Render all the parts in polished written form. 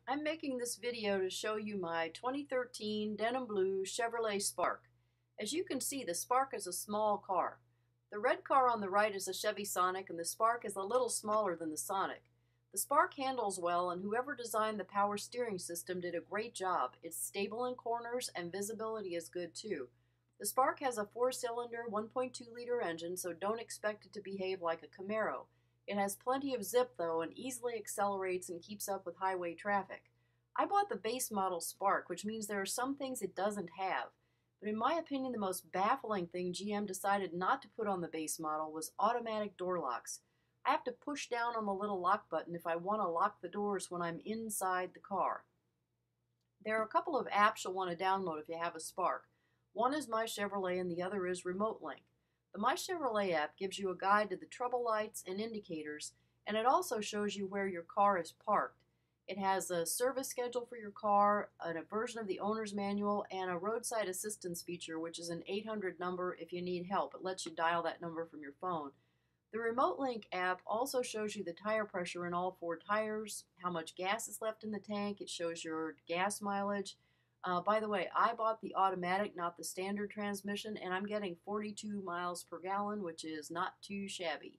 I'm making this video to show you my 2013 denim blue Chevrolet Spark. As you can see, the Spark is a small car. The red car on the right is a Chevy Sonic, and the Spark is a little smaller than the Sonic. The Spark handles well, and whoever designed the power steering system did a great job. It's stable in corners, and visibility is good too. The Spark has a 4-cylinder, 1.2-liter engine, so don't expect it to behave like a Camaro. It has plenty of zip though and easily accelerates and keeps up with highway traffic. I bought the base model Spark, which means there are some things it doesn't have. But in my opinion, the most baffling thing GM decided not to put on the base model was automatic door locks. I have to push down on the little lock button if I want to lock the doors when I'm inside the car. There are a couple of apps you'll want to download if you have a Spark. One is My Chevrolet and the other is Remote Link. The My Chevrolet app gives you a guide to the trouble lights and indicators, and it also shows you where your car is parked. It has a service schedule for your car, a version of the owner's manual, and a roadside assistance feature, which is an 800 number if you need help. It lets you dial that number from your phone. The Remote Link app also shows you the tire pressure in all 4 tires, how much gas is left in the tank. It shows your gas mileage. By the way, I bought the automatic, not the standard transmission, and I'm getting 42 miles per gallon, which is not too shabby.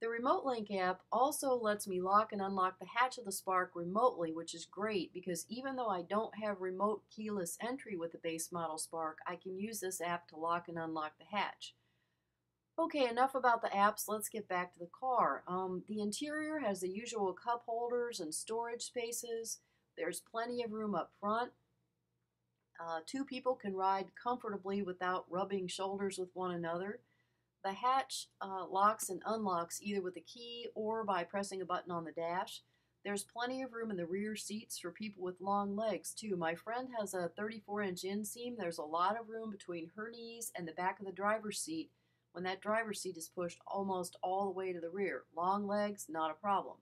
The Remote Link app also lets me lock and unlock the hatch of the Spark remotely, which is great because even though I don't have remote keyless entry with the base model Spark, I can use this app to lock and unlock the hatch. Okay, enough about the apps. Let's get back to the car. The interior has the usual cup holders and storage spaces. There's plenty of room up front. 2 people can ride comfortably without rubbing shoulders with one another. The hatch locks and unlocks either with a key or by pressing a button on the dash. There's plenty of room in the rear seats for people with long legs too. My friend has a 34-inch inseam. There's a lot of room between her knees and the back of the driver's seat when that driver's seat is pushed almost all the way to the rear. Long legs, not a problem.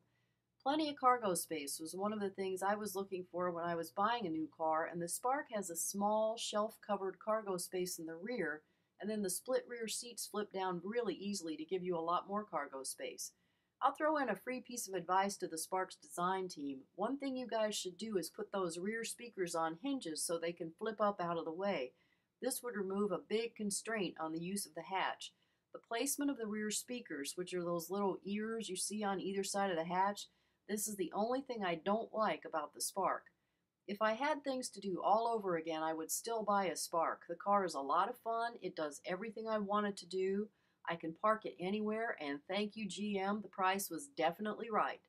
Plenty of cargo space was one of the things I was looking for when I was buying a new car, and the Spark has a small shelf-covered cargo space in the rear, and then the split rear seats flip down really easily to give you a lot more cargo space. I'll throw in a free piece of advice to the Spark's design team. One thing you guys should do is put those rear speakers on hinges so they can flip up out of the way. This would remove a big constraint on the use of the hatch. The placement of the rear speakers, which are those little ears you see on either side of the hatch, this is the only thing I don't like about the Spark. If I had things to do all over again, I would still buy a Spark. The car is a lot of fun. It does everything I want it to do. I can park it anywhere, and thank you, GM. The price was definitely right.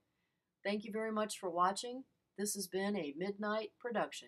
Thank you very much for watching. This has been a Midnight production.